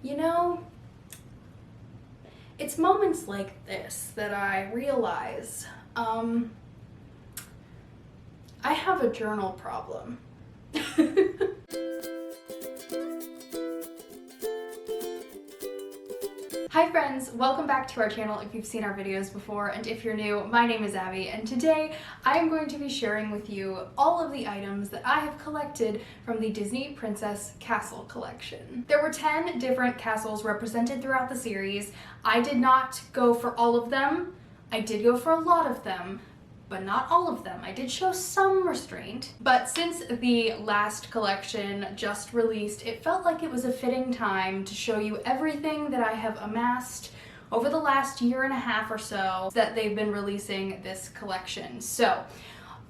You know, it's moments like this that I realize I have a journal problem. Hi friends, welcome back to our channel if you've seen our videos before, and if you're new, my name is Abby, and today I am going to be sharing with you all of the items that I have collected from the Disney Princess Castle collection. There were 10 different castles represented throughout the series. I did not go for all of them. I did go for a lot of them, but not all of them. I did show some restraint. But since the last collection just released, it felt like it was a fitting time to show you everything that I have amassed over the last year and a half or so that they've been releasing this collection. So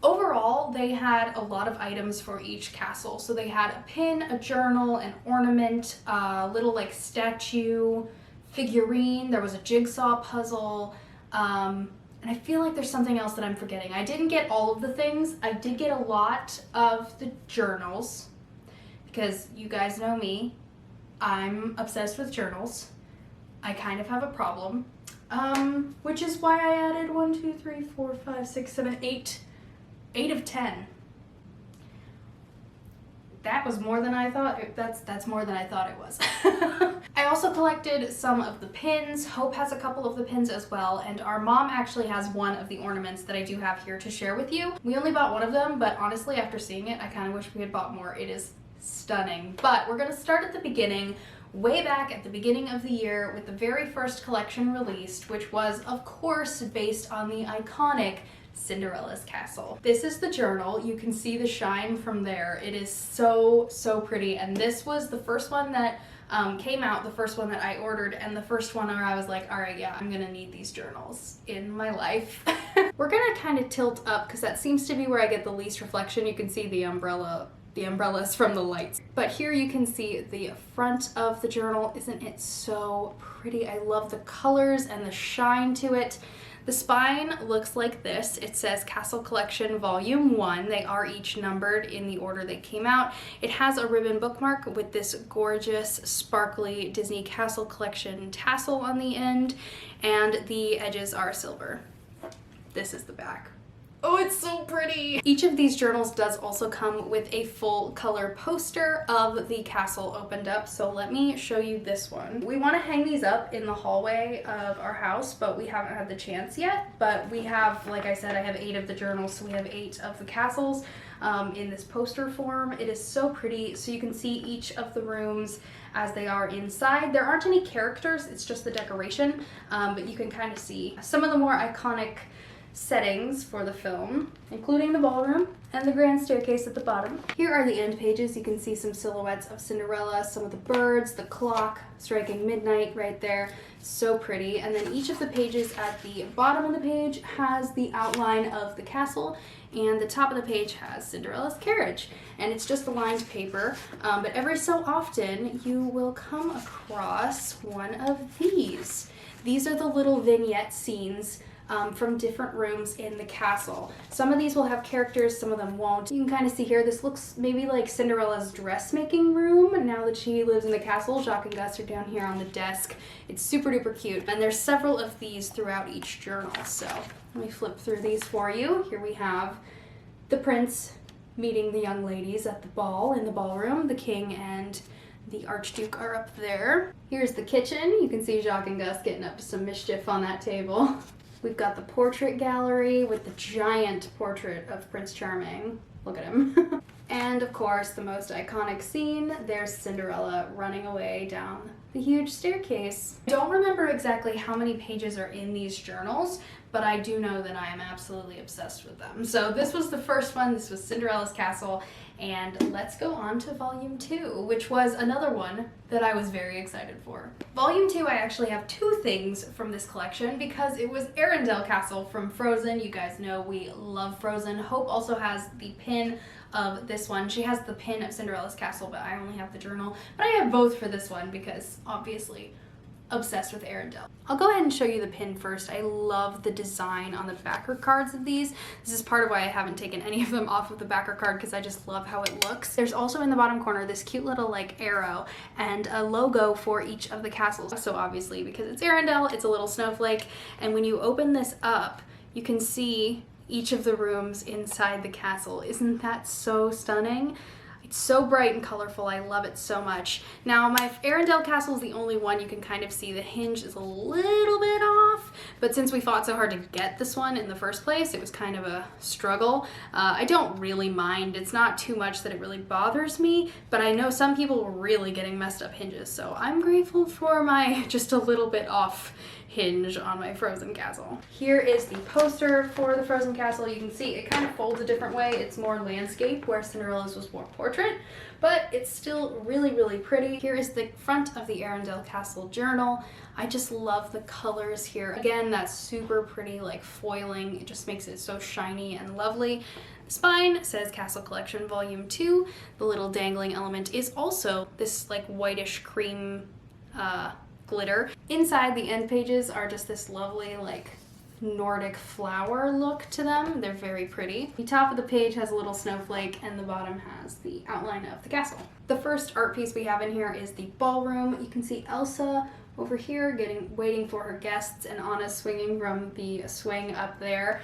overall, they had a lot of items for each castle. So they had a pin, a journal, an ornament, a little like statue, figurine, there was a jigsaw puzzle, and I feel like there's something else that I'm forgetting. I didn't get all of the things. I did get a lot of the journals because you guys know me. I'm obsessed with journals. I kind of have a problem, which is why I added 1, 2, 3, 4, 5, 6, 7, 8 of 10. That was more than I thought. That's more than I thought it was. I also collected some of the pins. Hope has a couple of the pins as well, and our mom actually has one of the ornaments that I do have here to share with you. We only bought one of them, but honestly, after seeing it, I kind of wish we had bought more. It is stunning. But we're gonna start at the beginning, way back at the beginning of the year with the very first collection released, which was, of course, based on the iconic Cinderella's castle. This is the journal. You can see the shine from there. It is so pretty, and this was the first one that came out, the first one that I ordered, and the first one where I was like, all right, yeah, I'm gonna need these journals in my life. We're gonna kind of tilt up because that seems to be where I get the least reflection. You can see the umbrellas from the lights. But here you can see the front of the journal. Isn't it so pretty? I love the colors and the shine to it. The spine looks like this. It says Castle Collection Volume 1. They are each numbered in the order they came out. It has a ribbon bookmark with this gorgeous, sparkly Disney Castle Collection tassel on the end, and the edges are silver. This is the back. Oh, it's so pretty! Each of these journals does also come with a full color poster of the castle opened up, so let me show you this one. We want to hang these up in the hallway of our house, but we haven't had the chance yet. But we have, like I said, I have 8 of the journals, so we have 8 of the castles in this poster form. It is so pretty, so you can see each of the rooms as they are inside. There aren't any characters, it's just the decoration, but you can kind of see some of the more iconic settings for the film, including the ballroom and the grand staircase at the bottom. Here are the end pages. You can see some silhouettes of Cinderella, some of the birds, the clock striking midnight right there. So pretty. And then each of the pages at the bottom of the page has the outline of the castle, and the top of the page has Cinderella's carriage. And it's just the lined paper, but every so often you will come across one of these. These are the little vignette scenes from different rooms in the castle. Some of these will have characters, some of them won't. You can kind of see here, this looks maybe like Cinderella's dressmaking room. Now that she lives in the castle, Jacques and Gus are down here on the desk. It's super duper cute. And there's several of these throughout each journal. So let me flip through these for you. Here we have the prince meeting the young ladies at the ball in the ballroom. The king and the Archduke are up there. Here's the kitchen. You can see Jacques and Gus getting up to some mischief on that table. We've got the portrait gallery with the giant portrait of Prince Charming. Look at him. And of course, the most iconic scene, there's Cinderella running away down the huge staircase. I don't remember exactly how many pages are in these journals, but I do know that I am absolutely obsessed with them. So this was the first one. This was Cinderella's Castle, and let's go on to Volume 2, which was another one that I was very excited for. Volume 2, I actually have 2 things from this collection because it was Arendelle Castle from Frozen. You guys know we love Frozen. Hope also has the pin of this one. She has the pin of Cinderella's Castle, but I only have the journal. But I have both for this one because obviously obsessed with Arendelle. I'll go ahead and show you the pin first. I love the design on the backer cards of these. This is part of why I haven't taken any of them off of the backer card, because I just love how it looks. There's also in the bottom corner this cute little like arrow and a logo for each of the castles. So obviously, because it's Arendelle, it's a little snowflake, and when you open this up, you can see each of the rooms inside the castle. Isn't that so stunning? It's so bright and colorful. I love it so much. Now, my Arendelle Castle is the only one you can kind of see the hinge is a little bit off, but since we fought so hard to get this one in the first place, it was kind of a struggle. I don't really mind. It's not too much that it really bothers me, but I know some people were really getting messed up hinges, so I'm grateful for my just a little bit off hinge on my Frozen Castle. Here is the poster for the Frozen Castle. You can see it kind of folds a different way. It's more landscape, where Cinderella's was more portrait, but it's still really, really pretty. Here is the front of the Arendelle Castle journal. I just love the colors here. Again, that's super pretty, like foiling. It just makes it so shiny and lovely. The spine says Castle Collection Volume 2. The little dangling element is also this like whitish cream glitter. Inside, the end pages are just this lovely like Nordic flower look to them. They're very pretty. The top of the page has a little snowflake and the bottom has the outline of the castle. The first art piece we have in here is the ballroom. You can see Elsa over here waiting for her guests, and Anna swinging from the swing up there.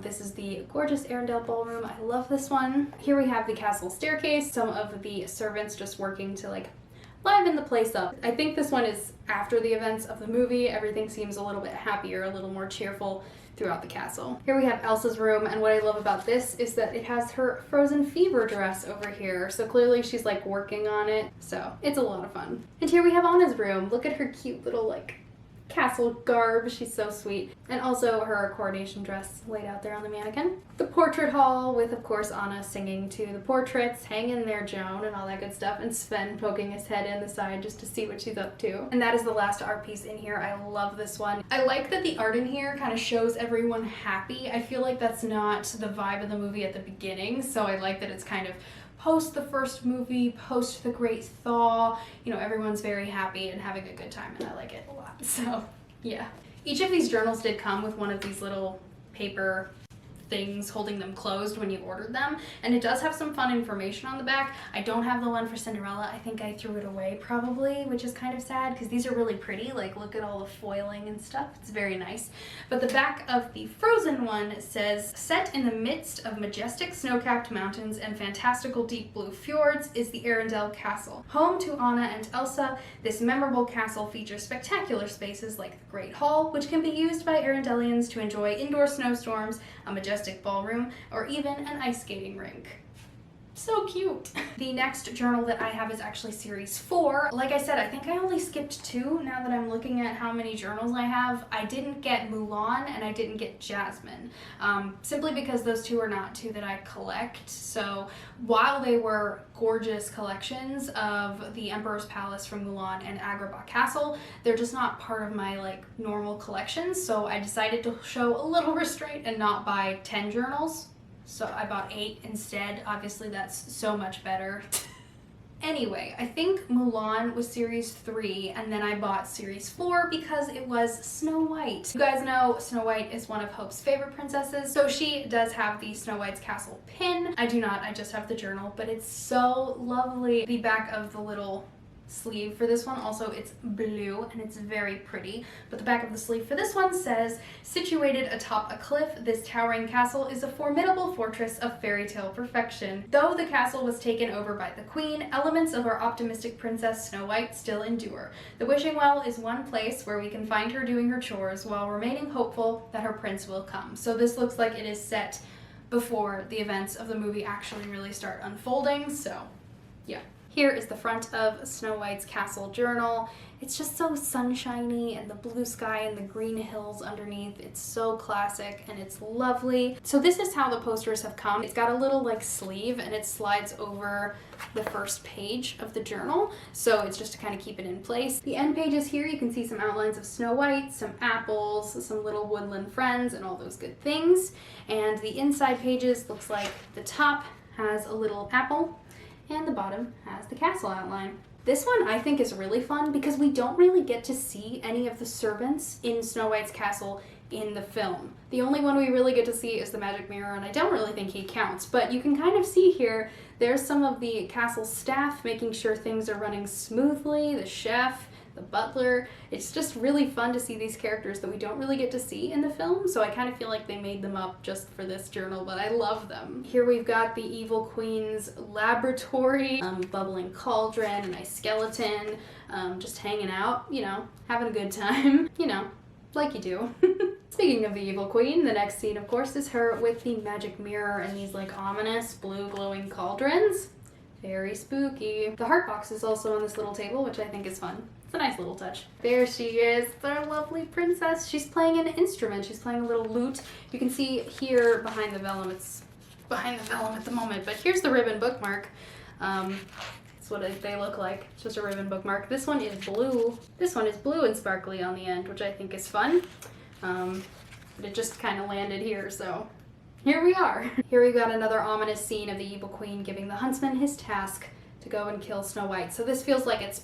This is the gorgeous Arendelle ballroom. I love this one. Here we have the castle staircase. Some of the servants just working to like liven the place up. I think this one is after the events of the movie. Everything seems a little bit happier, a little more cheerful throughout the castle. Here we have Elsa's room, and what I love about this is that it has her Frozen Fever dress over here. So clearly she's like working on it. So it's a lot of fun. And here we have Anna's room. Look at her cute little like castle garb. She's so sweet. And also her coronation dress laid out there on the mannequin. The portrait hall with, of course, Anna singing to the portraits, hang in there, Joan, and all that good stuff, and Sven poking his head in the side just to see what she's up to. And that is the last art piece in here. I love this one. I like that the art in here kind of shows everyone happy. I feel like that's not the vibe of the movie at the beginning, so I like that it's kind of post the first movie, post the Great Thaw, you know, everyone's very happy and having a good time, and I like it a lot. So, yeah. Each of these journals did come with one of these little paper things holding them closed when you ordered them, and it does have some fun information on the back. I don't have the one for Cinderella. I think I threw it away probably, which is kind of sad because these are really pretty. Like, look at all the foiling and stuff. It's very nice. But the back of the Frozen one says, set in the midst of majestic snow-capped mountains and fantastical deep blue fjords is the Arendelle Castle. Home to Anna and Elsa, this memorable castle features spectacular spaces like the Great Hall, which can be used by Arendellians to enjoy indoor snowstorms, a majestic ballroom, or even an ice skating rink. So cute. The next journal that I have is actually series 4. Like I said, I think I only skipped 2 now that I'm looking at how many journals I have. I didn't get Mulan and I didn't get Jasmine, simply because those 2 are not 2 that I collect. So while they were gorgeous collections of the Emperor's Palace from Mulan and Agrabah Castle, they're just not part of my like normal collections. So I decided to show a little restraint and not buy 10 journals. So I bought 8 instead. Obviously that's so much better. Anyway, I think Mulan was series 3, and then I bought series 4 because it was Snow White. You guys know Snow White is one of Hope's favorite princesses, so she does have the Snow White's castle pin. I do not, I just have the journal, but it's so lovely. The back of the little sleeve for this one, also it's blue and it's very pretty, but the back of the sleeve for this one says, situated atop a cliff, this towering castle is a formidable fortress of fairy tale perfection. Though the castle was taken over by the queen, elements of our optimistic princess Snow White still endure. The wishing well is one place where we can find her doing her chores while remaining hopeful that her prince will come. So this looks like it is set before the events of the movie actually really start unfolding, so yeah. Here is the front of Snow White's castle journal. It's just so sunshiny, and the blue sky and the green hills underneath. It's so classic and it's lovely. So this is how the posters have come. It's got a little like sleeve and it slides over the first page of the journal. So it's just to kind of keep it in place. The end pages here, you can see some outlines of Snow White, some apples, some little woodland friends, and all those good things. And the inside pages looks like the top has a little apple and the bottom has the castle outline. This one I think is really fun because we don't really get to see any of the servants in Snow White's castle in the film. The only one we really get to see is the magic mirror, and I don't really think he counts, but you can kind of see here, there's some of the castle staff making sure things are running smoothly, the chef, the butler. It's just really fun to see these characters that we don't really get to see in the film, so I kind of feel like they made them up just for this journal, but I love them. Here we've got the Evil Queen's laboratory, bubbling cauldron, a nice skeleton, just hanging out, you know, having a good time, you know, like you do. Speaking of the Evil Queen, the next scene, of course, is her with the magic mirror and these like ominous blue glowing cauldrons. Very spooky. The heart box is also on this little table, which I think is fun. It's a nice little touch. There she is, our lovely princess. She's playing an instrument. She's playing a little lute. You can see here behind the vellum, it's behind the vellum at the moment, but here's the ribbon bookmark. That's what they look like. It's just a ribbon bookmark. This one is blue. This one is blue and sparkly on the end, which I think is fun. But it just kind of landed here, so here we are. Here we've got another ominous scene of the Evil Queen giving the huntsman his task to go and kill Snow White. So this feels like it's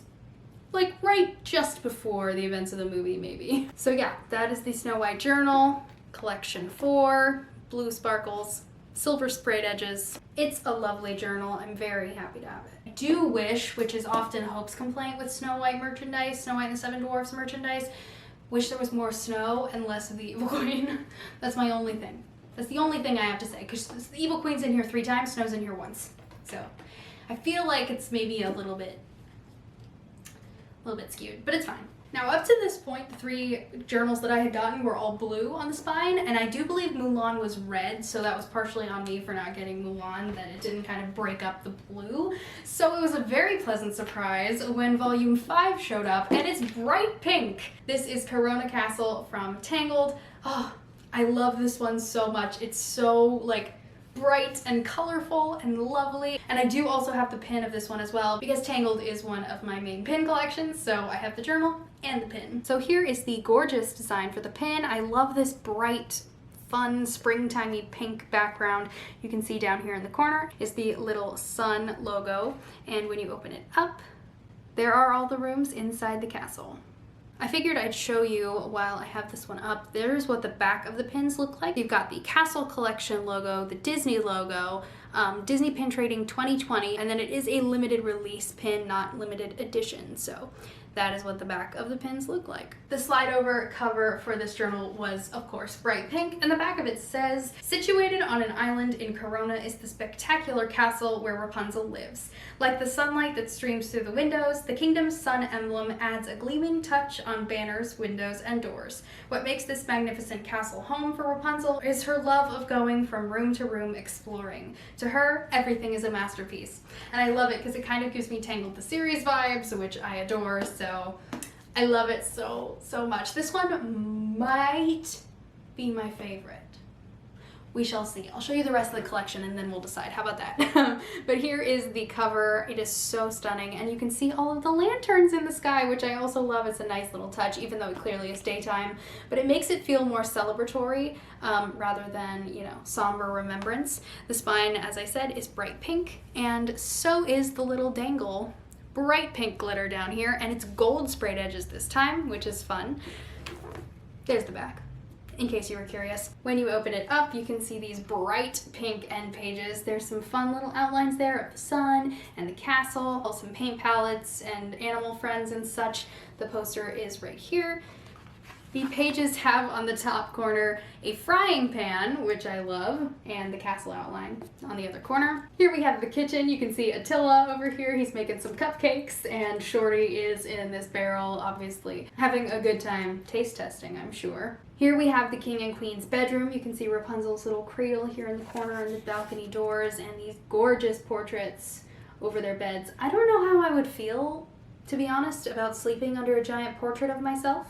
like right just before the events of the movie, maybe. So yeah, that is the Snow White journal, collection 4, blue sparkles, silver sprayed edges. It's a lovely journal. I'm very happy to have it. I do wish, which is often Hope's complaint with Snow White merchandise, Snow White and the Seven Dwarfs merchandise, wish there was more snow and less of the Evil Queen. That's my only thing. That's the only thing I have to say, because the Evil Queen's in here 3 times, Snow's in here once. So I feel like it's maybe a little bit skewed, but it's fine. Now up to this point, the 3 journals that I had gotten were all blue on the spine, and I do believe Mulan was red, so that was partially on me for not getting Mulan, that it didn't kind of break up the blue. So it was a very pleasant surprise when volume 5 showed up, and it's bright pink. This is Corona Castle from Tangled. Oh, I love this one so much. It's so like bright and colorful and lovely. And I do also have the pin of this one as well because Tangled is one of my main pin collections, so I have the journal and the pin. So here is the gorgeous design for the pin. I love this bright, fun, springtimey pink background. You can see down here in the corner is the little sun logo, and when you open it up, there are all the rooms inside the castle. I figured I'd show you while I have this one up. There's what the back of the pins look like. You've got the Castle Collection logo, the Disney logo, Disney Pin Trading 2020, and then it is a limited release pin, not limited edition. So that is what the back of the pins look like. The slide over cover for this journal was, of course, bright pink, and the back of it says, "Situated on an island in Corona is the spectacular castle where Rapunzel lives. Like the sunlight that streams through the windows, the kingdom's sun emblem adds a gleaming touch on banners, windows, and doors. What makes this magnificent castle home for Rapunzel is her love of going from room to room exploring. To her, everything is a masterpiece." And I love it because it kind of gives me Tangled the series vibes, which I adore, so I love it so much. This one might be my favorite. We shall see. I'll show you the rest of the collection and then we'll decide. How about that? But here is the cover. It is so stunning, and you can see all of the lanterns in the sky, which I also love. It's a nice little touch, even though it clearly is daytime, but it makes it feel more celebratory rather than, you know, somber remembrance. The spine, as I said, is bright pink, and so is the little dangle. Bright pink glitter down here, and it's gold sprayed edges this time, which is fun. There's the back, in case you were curious. When you open it up, you can see these bright pink end pages. There's some fun little outlines there of the sun and the castle, some paint palettes and animal friends and such. The poster is right here. The pages have on the top corner a frying pan, which I love, and the castle outline on the other corner. Here we have the kitchen. You can see Attila over here. He's making some cupcakes, and Shorty is in this barrel, obviously having a good time taste testing, I'm sure. Here we have the king and queen's bedroom. You can see Rapunzel's little cradle here in the corner and the balcony doors, and these gorgeous portraits over their beds. I don't know how I would feel, to be honest, about sleeping under a giant portrait of myself.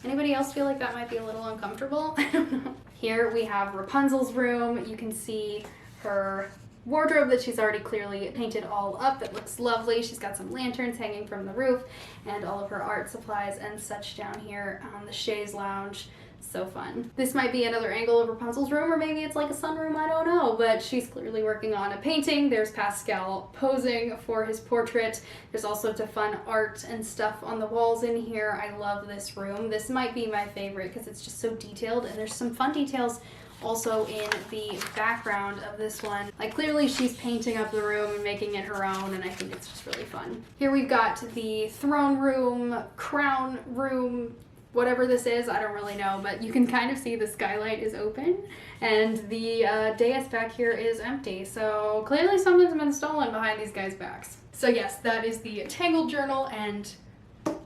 Anybody else feel like that might be a little uncomfortable? I don't know. Here we have Rapunzel's room. You can see her wardrobe that she's already clearly painted all up. It looks lovely. She's got some lanterns hanging from the roof and all of her art supplies and such down here on the chaise lounge. So fun. This might be another angle of Rapunzel's room, or maybe it's like a sunroom, I don't know, but she's clearly working on a painting. There's Pascal posing for his portrait. There's also some fun art and stuff on the walls in here. I love this room. This might be my favorite because it's just so detailed, and there's some fun details also in the background of this one. Like, clearly she's painting up the room and making it her own, and I think it's just really fun. Here we've got the throne room, crown room, whatever this is, I don't really know, but you can kind of see the skylight is open and the dais back here is empty. So clearly something's been stolen behind these guys' backs. So yes, that is the Tangled journal, and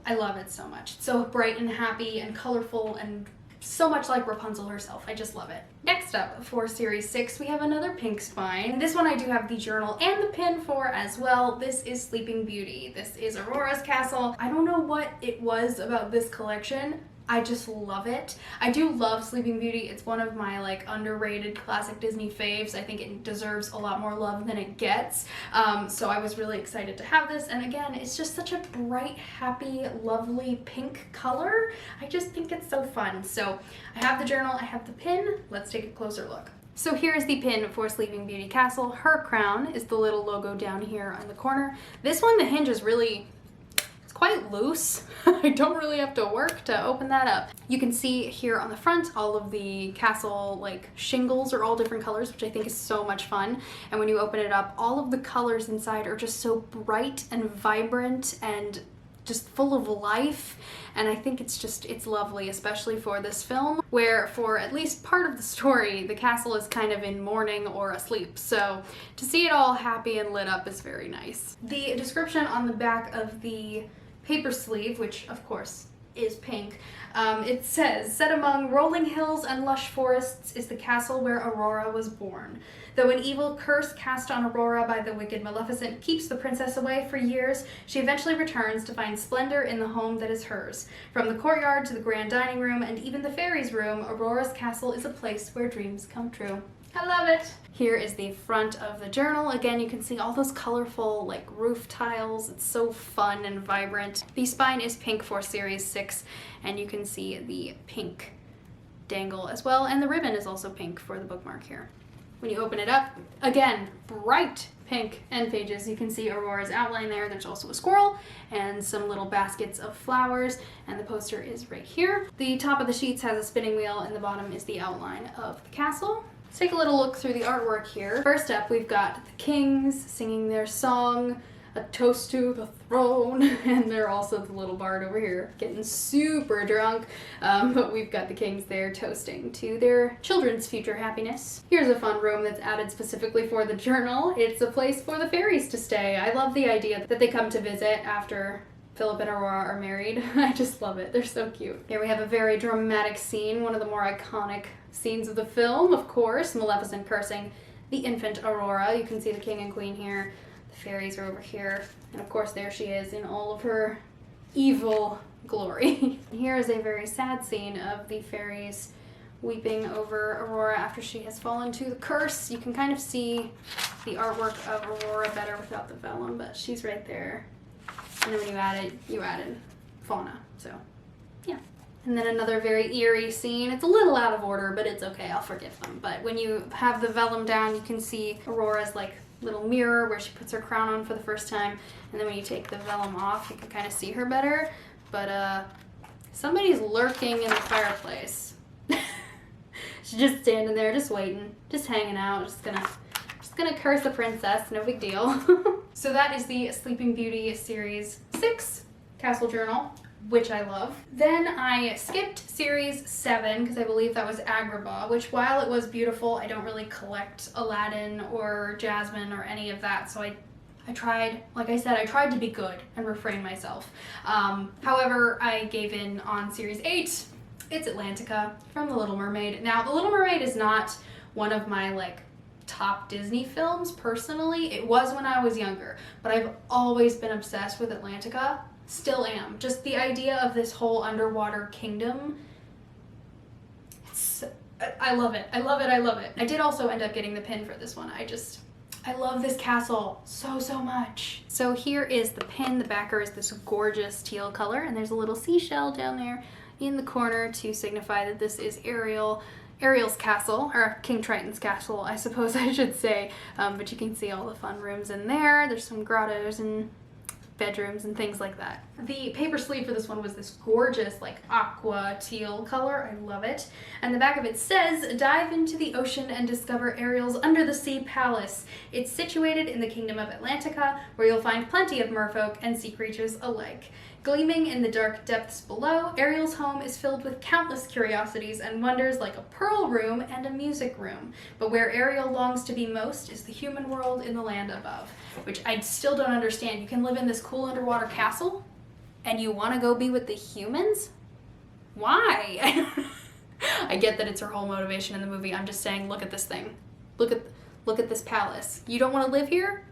I love it so much. It's so bright and happy and colorful and so much like Rapunzel herself. I just love it. Next up, for Series 6, we have another pink spine. This one I do have the journal and the pin for as well. This is Sleeping Beauty. This is Aurora's castle. I don't know what it was about this collection. I just love it. I do love Sleeping Beauty. It's one of my like underrated classic Disney faves. I think it deserves a lot more love than it gets. So I was really excited to have this. And again, it's just such a bright, happy, lovely pink color. I just think it's so fun. So I have the journal, I have the pin. Let's take a closer look. So here's the pin for Sleeping Beauty Castle. Her crown is the little logo down here on the corner. This one, the hinge is really quite loose. I don't really have to work to open that up. You can see here on the front all of the castle like shingles are all different colors, which I think is so much fun. And when you open it up, all of the colors inside are just so bright and vibrant and just full of life, and I think it's lovely, especially for this film, where for at least part of the story, the castle is kind of in mourning or asleep, so to see it all happy and lit up is very nice. The description on the back of the paper sleeve, which of course is pink, it says, "Set among rolling hills and lush forests is the castle where Aurora was born. Though an evil curse cast on Aurora by the wicked Maleficent keeps the princess away for years, she eventually returns to find splendor in the home that is hers. From the courtyard to the grand dining room and even the fairies' room, Aurora's castle is a place where dreams come true." I love it! Here is the front of the journal. Again, you can see all those colorful like roof tiles. It's so fun and vibrant. The spine is pink for Series 6, and you can see the pink dangle as well, and the ribbon is also pink for the bookmark here. When you open it up, again, bright pink end pages. You can see Aurora's outline there. There's also a squirrel and some little baskets of flowers, and the poster is right here. The top of the sheets has a spinning wheel, and the bottom is the outline of the castle. Let's take a little look through the artwork here. First up, we've got the kings singing their song, "A Toast to the Throne," and they're also the little bard over here getting super drunk, but we've got the kings there toasting to their children's future happiness. Here's a fun room that's added specifically for the journal. It's a place for the fairies to stay. I love the idea that they come to visit after Philip and Aurora are married. I just love it. They're so cute. Here we have a very dramatic scene, one of the more iconic scenes of the film, of course, Maleficent cursing the infant Aurora. You can see the king and queen here. The fairies are over here, and of course there she is in all of her evil glory. Here is a very sad scene of the fairies weeping over Aurora after she has fallen to the curse. You can kind of see the artwork of Aurora better without the vellum, but she's right there. And then when you added fauna, so yeah. And then another very eerie scene. It's a little out of order, but it's okay, I'll forgive them. But when you have the vellum down, you can see Aurora's like little mirror where she puts her crown on for the first time, and then when you take the vellum off, you can kind of see her better. But somebody's lurking in the fireplace. She's just standing there, just waiting, just hanging out, just gonna curse the princess, no big deal. So that is the Sleeping Beauty Series 6 Castle Journal, which I love. Then I skipped Series 7 because I believe that was Agrabah, which while it was beautiful, I don't really collect Aladdin or Jasmine or any of that, so I tried, like I said, I tried to be good and refrain myself. However, I gave in on Series 8. It's Atlantica from The Little Mermaid. Now, The Little Mermaid is not one of my like top Disney films personally. It was when I was younger, but I've always been obsessed with Atlantica. Still am. Just the idea of this whole underwater kingdom. I love it. I love it. I love it. I did also end up getting the pin for this one. I love this castle so much. So here is the pin. The backer is this gorgeous teal color, and there's a little seashell down there in the corner to signify that this is Ariel's castle, or King Triton's castle, I suppose I should say. But you can see all the fun rooms in there. There's some grottos and bedrooms and things like that. The paper sleeve for this one was this gorgeous like aqua teal color. I love it. And the back of it says, dive into the ocean and discover Ariel's under the sea palace. It's situated in the kingdom of Atlantica, where you'll find plenty of merfolk and sea creatures alike. Gleaming in the dark depths below, Ariel's home is filled with countless curiosities and wonders like a pearl room and a music room. But where Ariel longs to be most is the human world in the land above, which I still don't understand. You can live in this cool underwater castle and you want to go be with the humans? Why? I get that it's her whole motivation in the movie. I'm just saying, look at this thing. Look at this palace. You don't want to live here?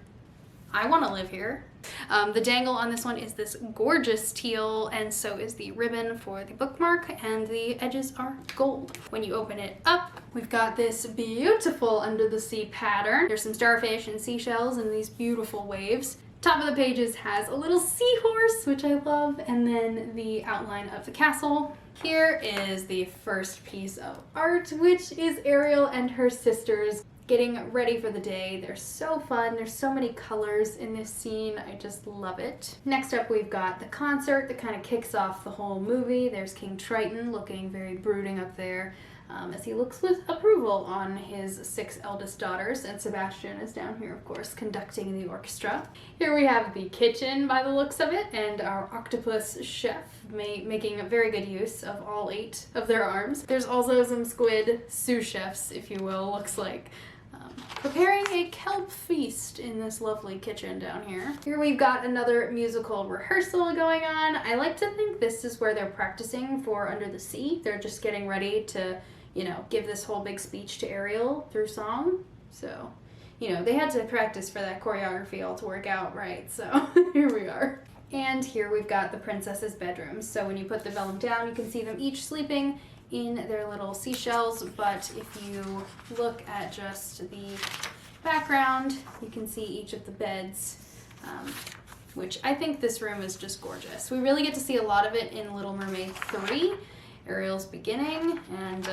I want to live here. The dangle on this one is this gorgeous teal, and so is the ribbon for the bookmark, and the edges are gold. When you open it up, we've got this beautiful under the sea pattern. There's some starfish and seashells and these beautiful waves. Top of the pages has a little seahorse, which I love, and then the outline of the castle. Here is the first piece of art, which is Ariel and her sisters getting ready for the day. They're so fun. There's so many colors in this scene. I just love it. Next up, we've got the concert that kind of kicks off the whole movie. There's King Triton looking very brooding up there as he looks with approval on his 6 eldest daughters, and Sebastian is down here, of course, conducting the orchestra. Here we have the kitchen by the looks of it, and our octopus chef making a very good use of all 8 of their arms. There's also some squid sous chefs, if you will, looks like. Preparing a kelp feast in this lovely kitchen down here. Here we've got another musical rehearsal going on. I like to think this is where they're practicing for Under the Sea. They're just getting ready to, you know, give this whole big speech to Ariel through song. So, you know, they had to practice for that choreography all to work out, right? So here we are. And here we've got the princess's bedrooms. So when you put the vellum down, you can see them each sleeping in their little seashells, but if you look at just the background, you can see each of the beds, which I think this room is just gorgeous. We really get to see a lot of it in Little Mermaid 3, Ariel's beginning, and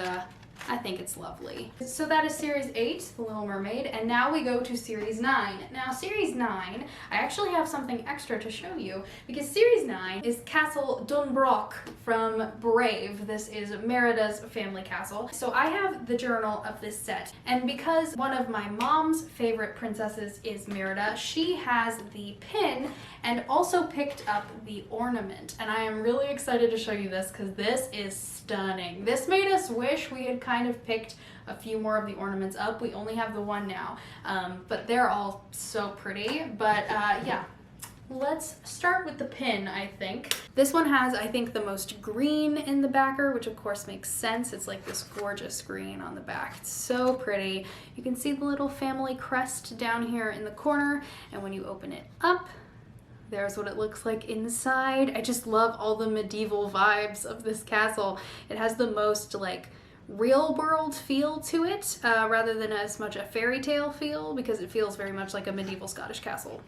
I think it's lovely. So that is Series 8, The Little Mermaid, and now we go to Series 9. Now, Series 9, I actually have something extra to show you, because Series 9 is Castle Dunbroch from Brave. This is Merida's family castle. So I have the journal of this set, and because one of my mom's favorite princesses is Merida, she has the pin and also picked up the ornament, and I am really excited to show you this because this is stunning. This made us wish we had kind of picked a few more of the ornaments up. We only have the one now, but they're all so pretty. But yeah, let's start with the pin, I think. This one has, I think, the most green in the backer, which of course makes sense. It's like this gorgeous green on the back. It's so pretty. You can see the little family crest down here in the corner, and when you open it up, there's what it looks like inside. I just love all the medieval vibes of this castle. It has the most like real world feel to it rather than as much a fairy tale feel, because it feels very much like a medieval Scottish castle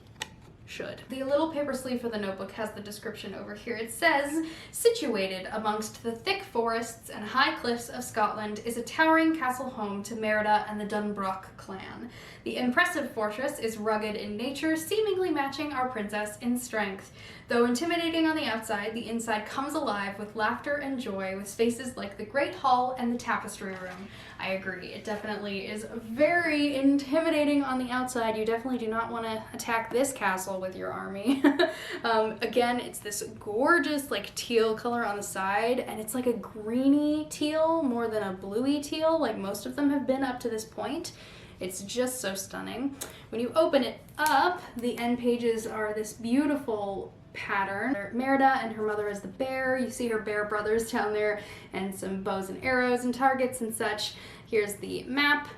should. The little paper sleeve for the notebook has the description over here. It says, situated amongst the thick forests and high cliffs of Scotland is a towering castle home to Merida and the Dunbroch clan. The impressive fortress is rugged in nature, seemingly matching our princess in strength. Though intimidating on the outside, the inside comes alive with laughter and joy, with spaces like the Great Hall and the Tapestry Room. I agree, it definitely is very intimidating on the outside. You definitely do not want to attack this castle with your army. Again, it's this gorgeous like teal color on the side, and it's like a greeny teal more than a bluey teal like most of them have been up to this point. It's just so stunning. When you open it up, the end pages are this beautiful pattern. Merida and her mother is the bear. You see her bear brothers down there, and some bows and arrows and targets and such. Here's the map,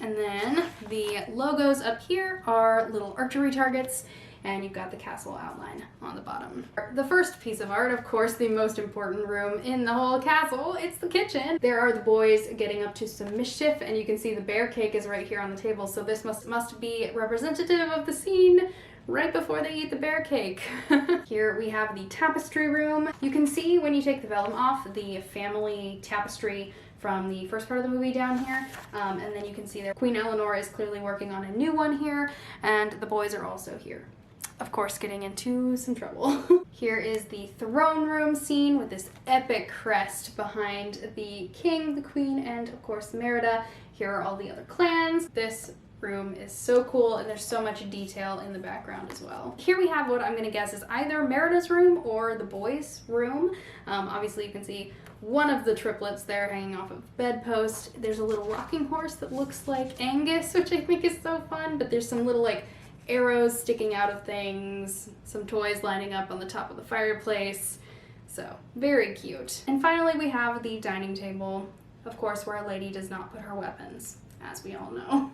and then the logos up here are little archery targets, and you've got the castle outline on the bottom. The first piece of art, of course, the most important room in the whole castle, it's the kitchen. There are the boys getting up to some mischief, and you can see the bear cake is right here on the table, so this must be representative of the scene right before they eat the bear cake. Here we have the tapestry room. You can see when you take the vellum off, the family tapestry from the first part of the movie down here, and then you can see there Queen Eleanor is clearly working on a new one here, and the boys are also here, of course getting into some trouble. Here is the throne room scene with this epic crest behind the king, the queen, and of course Merida. Here are all the other clans. This room is so cool, and there's so much detail in the background as well. Here we have what I'm gonna guess is either Merida's room or the boys' room. Obviously you can see one of the triplets there hanging off of the bedpost. There's a little rocking horse that looks like Angus, which I think is so fun, but there's some little like arrows sticking out of things, some toys lining up on the top of the fireplace. So very cute. And finally we have the dining table, of course, where a lady does not put her weapons, as we all know.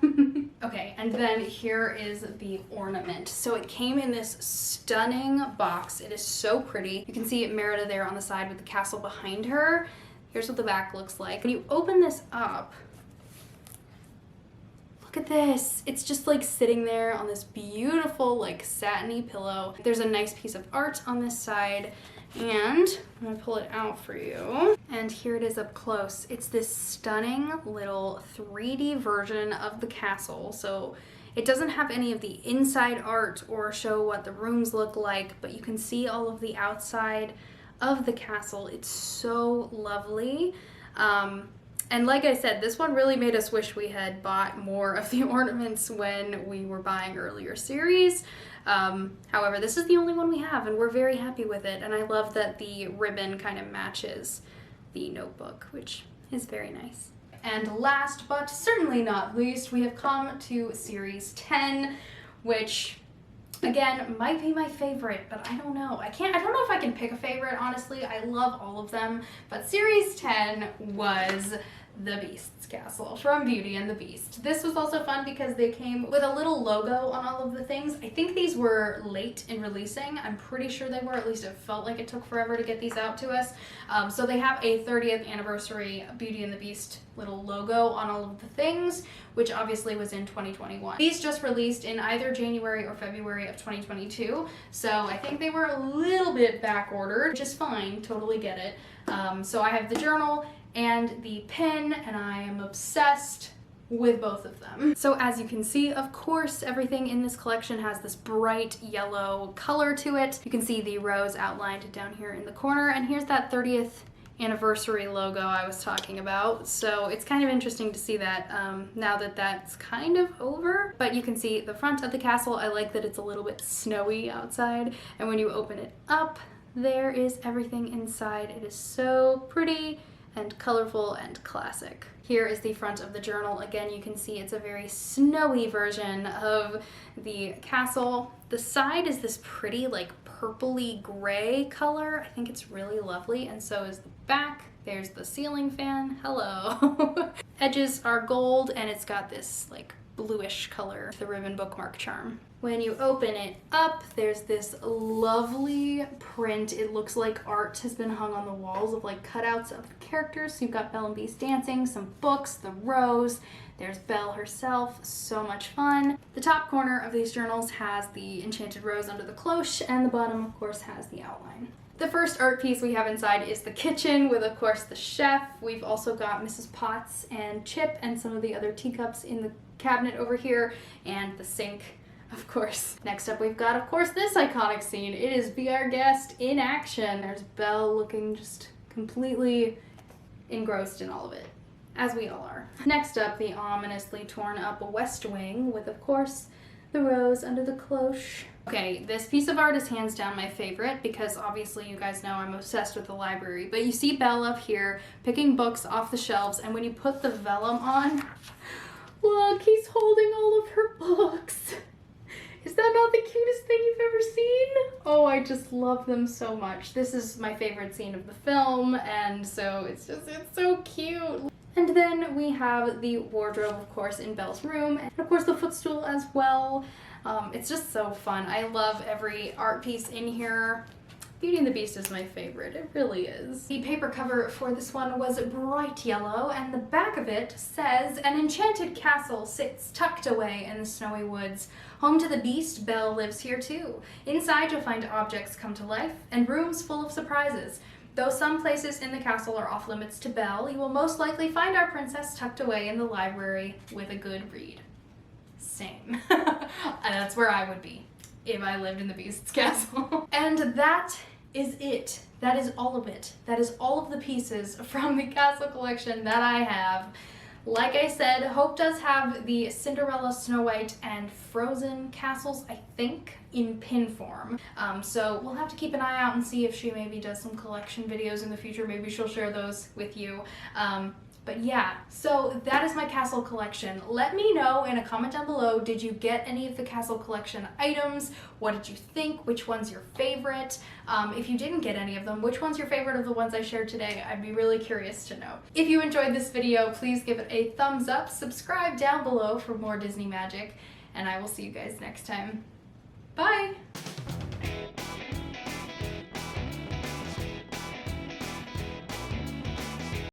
Okay, and then here is the ornament. So it came in this stunning box. It is so pretty. You can see Merida there on the side with the castle behind her. Here's what the back looks like. When you open this up, look at this. It's just like sitting there on this beautiful like satiny pillow. There's a nice piece of art on this side, and I'm gonna pull it out for you. And here it is up close. It's this stunning little 3D version of the castle. So it doesn't have any of the inside art or show what the rooms look like, but you can see all of the outside of the castle. It's so lovely. And like I said, this one really made us wish we had bought more of the ornaments when we were buying earlier series. However, this is the only one we have, and we're very happy with it. And I love that the ribbon kind of matches the notebook, which is very nice. And last but certainly not least, we have come to Series 10, which again might be my favorite, but I don't know. I don't know if I can pick a favorite, honestly. I love all of them, but Series 10 was the Beast's castle from Beauty and the Beast. This was also fun because they came with a little logo on all of the things. I think these were late in releasing. I'm pretty sure they were, at least it felt like it took forever to get these out to us. So they have a 30th anniversary Beauty and the Beast little logo on all of the things, which obviously was in 2021. These just released in either January or February of 2022, so I think they were a little bit back ordered, which is fine, totally get it. So I have the journal and the pin, and I am obsessed with both of them. So as you can see, of course, everything in this collection has this bright yellow color to it. You can see the rose outlined down here in the corner, and here's that 30th anniversary logo I was talking about. So it's kind of interesting to see that now that that's kind of over. But you can see the front of the castle. I like that it's a little bit snowy outside, and when you open it up, there is everything inside. It is so pretty and colorful and classic. Here is the front of the journal. Again, you can see it's a very snowy version of the castle. The side is this pretty like purpley gray color. I think it's really lovely, and so is the back. There's the ceiling fan. Hello. Edges are gold, and it's got this like bluish color, the ribbon bookmark charm. When you open it up, there's this lovely print. It looks like art has been hung on the walls of like cutouts of the characters. So you've got Belle and Beast dancing, some books, the rose, there's Belle herself, so much fun. The top corner of these journals has the enchanted rose under the cloche, and the bottom, of course, has the outline. The first art piece we have inside is the kitchen with, of course, the chef. We've also got Mrs. Potts and Chip and some of the other teacups in the cabinet over here, and the sink, of course. Next up, we've got, of course, this iconic scene. It is Be Our Guest in action. There's Belle looking just completely engrossed in all of it, as we all are. Next up, the ominously torn up West Wing with, of course, the rose under the cloche. Okay, this piece of art is hands down my favorite because obviously you guys know I'm obsessed with the library, but you see Belle up here picking books off the shelves, and when you put the vellum on, look, he's holding all of her books. Is that not the cutest thing you've ever seen? Oh, I just love them so much. This is my favorite scene of the film, and so it's so cute. And then we have the wardrobe, of course, in Belle's room, and of course the footstool as well. It's just so fun. I love every art piece in here. Beauty and the Beast is my favorite, it really is. The paper cover for this one was bright yellow, and the back of it says, "An enchanted castle sits tucked away in the snowy woods. Home to the Beast, Belle lives here too. Inside you'll find objects come to life, and rooms full of surprises. Though some places in the castle are off limits to Belle, you will most likely find our princess tucked away in the library with a good read." Same. That's where I would be if I lived in the Beast's castle. And that is it. That is all of it. That is all of the pieces from the castle collection that I have. Like I said, Hope does have the Cinderella, Snow White, and Frozen castles, I think, in pin form. So we'll have to keep an eye out and see if she maybe does some collection videos in the future. Maybe she'll share those with you. But yeah, so that is my castle collection. Let me know in a comment down below, did you get any of the castle collection items? What did you think? Which one's your favorite? If you didn't get any of them, which one's your favorite of the ones I shared today? I'd be really curious to know. If you enjoyed this video, please give it a thumbs up, subscribe down below for more Disney magic, and I will see you guys next time. Bye!